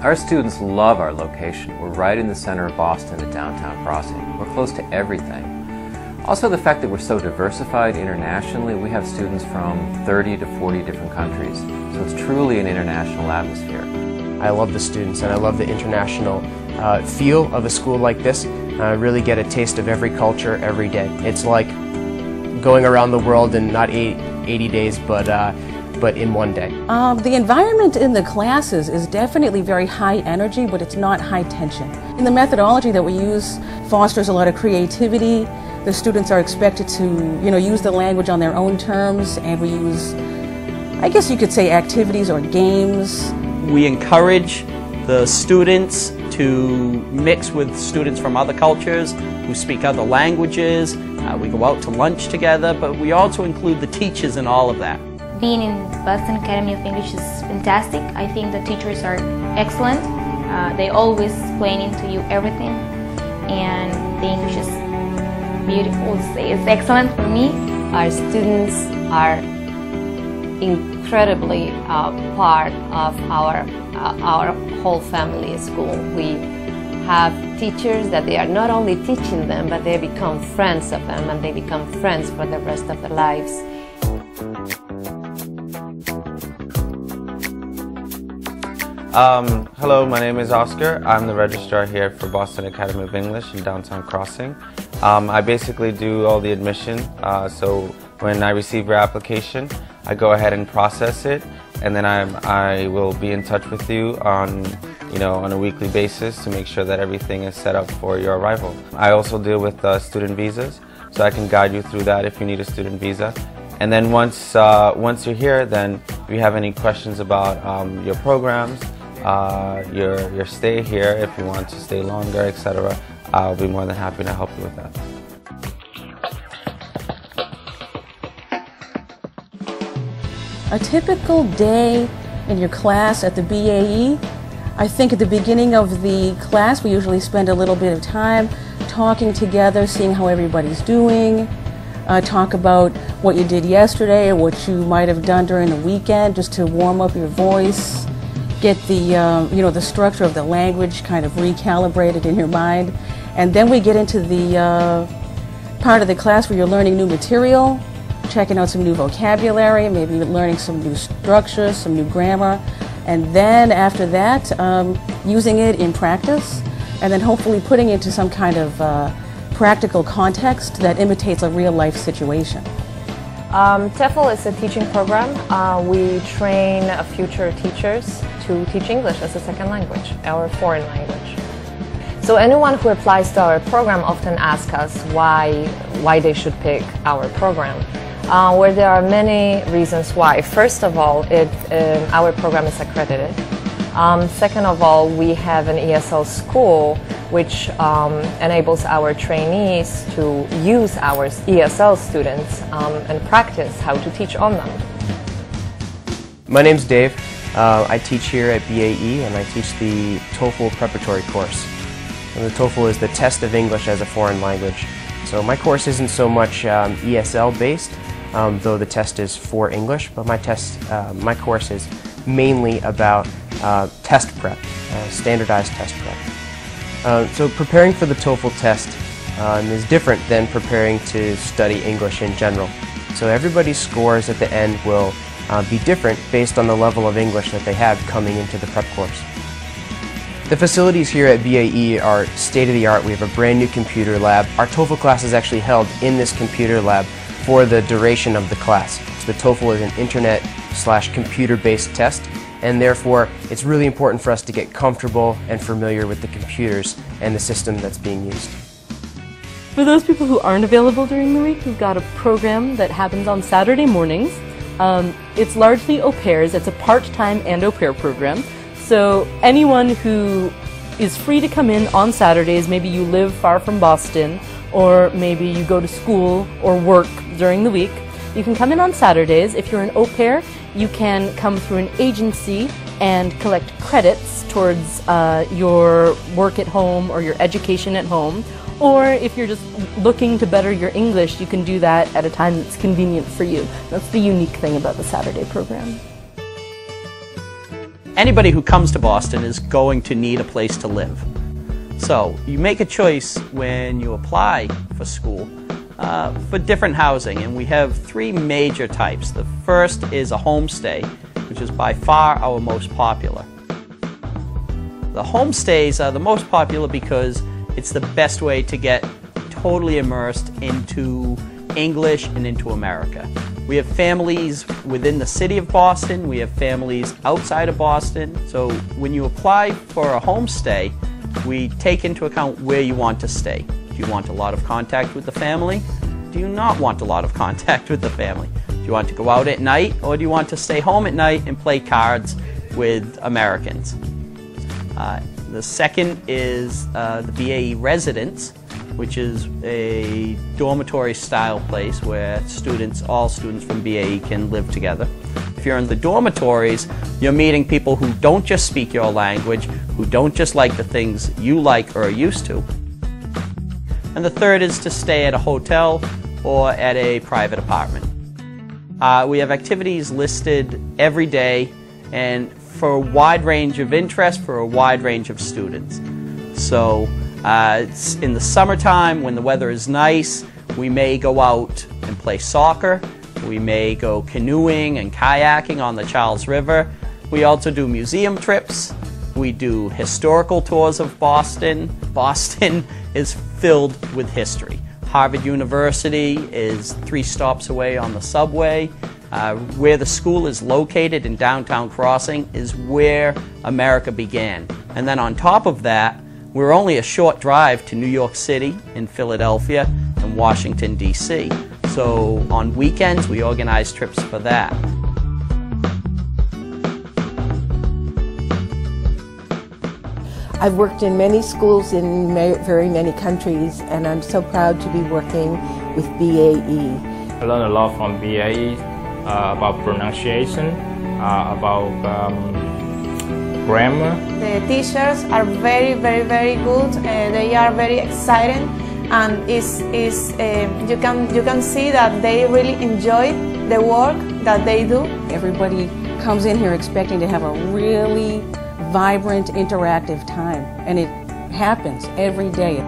Our students love our location. We're right in the center of Boston at Downtown Crossing. We're close to everything. Also the fact that we're so diversified internationally, we have students from 30 to 40 different countries. So it's truly an international atmosphere. I love the students and I love the international feel of a school like this. I really get a taste of every culture every day. It's like going around the world in not 80 days, but in one day. The environment in the classes is definitely very high energy, but it's not high tension. And the methodology that we use fosters a lot of creativity. The students are expected to, use the language on their own terms, and we use, I guess you could say, activities or games. We encourage the students to mix with students from other cultures who speak other languages. We go out to lunch together, but we also include the teachers in all of that. Being in Boston Academy of English is fantastic. I think the teachers are excellent. They always explaining to you everything, and the English is beautiful. It's excellent for me. Our students are incredibly part of our whole family school. We have teachers that they are not only teaching them, but they become friends of them, and they become friends for the rest of their lives. Hello, my name is Oscar. I'm the registrar here for Boston Academy of English in Downtown Crossing. I basically do all the admission, so when I receive your application, I go ahead and process it, and then I will be in touch with you on a weekly basis to make sure that everything is set up for your arrival. I also deal with student visas, so I can guide you through that if you need a student visa. And then once you're here, then if you have any questions about your programs, your stay here, if you want to stay longer, etc., I'll be more than happy to help you with that. A typical day in your class at the BAE, I think at the beginning of the class we usually spend a little bit of time talking together, seeing how everybody's doing, talk about what you did yesterday or what you might have done during the weekend, just to warm up your voice, get the the structure of the language kind of recalibrated in your mind. And then we get into the part of the class where you're learning new material, checking out some new vocabulary, maybe learning some new structures, some new grammar, and then after that using it in practice, and then hopefully putting it into some kind of practical context that imitates a real-life situation. TEFL is a teaching program. We train future teachers to teach English as a second language, our foreign language. So anyone who applies to our program often asks us why they should pick our program. Where there are many reasons why. First of all, our program is accredited. Second of all, we have an ESL school which enables our trainees to use our ESL students and practice how to teach on them. My name's Dave. I teach here at BAE, and I teach the TOEFL preparatory course. And the TOEFL is the test of English as a foreign language. So my course isn't so much ESL based, though the test is for English, but my course is mainly about test prep, standardized test prep. So preparing for the TOEFL test is different than preparing to study English in general. So everybody's scores at the end will be different based on the level of English that they have coming into the prep course. The facilities here at BAE are state-of-the-art. We have a brand new computer lab. Our TOEFL class is actually held in this computer lab for the duration of the class. So the TOEFL is an internet/computer-based test, and therefore it's really important for us to get comfortable and familiar with the computers and the system that's being used. For those people who aren't available during the week, we've got a program that happens on Saturday mornings. It's largely au pairs. It's a part-time and au pair program. So anyone who is free to come in on Saturdays, maybe you live far from Boston, or maybe you go to school or work during the week, you can come in on Saturdays. If you're an au pair, you can come through an agency and collect credits towards your work at home or your education at home. Or if you're just looking to better your English, you can do that at a time that's convenient for you. That's the unique thing about the Saturday program. anybody who comes to Boston is going to need a place to live. So you make a choice when you apply for school for different housing, and we have three major types. The first is a homestay, which is by far our most popular. The homestays are the most popular because it's the best way to get totally immersed into English and into America. We have families within the city of Boston, we have families outside of Boston, so when you apply for a homestay, we take into account where you want to stay. Do you want a lot of contact with the family? Do you not want a lot of contact with the family? Do you want to go out at night, or do you want to stay home at night and play cards with Americans? The second is the BAE residence, which is a dormitory style place where all students from BAE can live together. If you're in the dormitories, you're meeting people who don't just speak your language, who don't just like the things you like or are used to. And the third is to stay at a hotel or at a private apartment. We have activities listed every day and for a wide range of interest for a wide range of students. So it's in the summertime when the weather is nice, we may go out and play soccer. We may go canoeing and kayaking on the Charles River. We also do museum trips. We do historical tours of Boston. Boston is filled with history. Harvard University is 3 stops away on the subway. Where the school is located in downtown Crossing is where America began. And then on top of that, we're only a short drive to New York City and Philadelphia and Washington, D.C. So on weekends, we organize trips for that. I've worked in many schools in very many countries, and I'm so proud to be working with BAE. I learned a lot from BAE about pronunciation, about grammar. The teachers are very good. They are very excited, and you can see that they really enjoy the work that they do. Everybody comes in here expecting to have a really vibrant, interactive time, and it happens every day.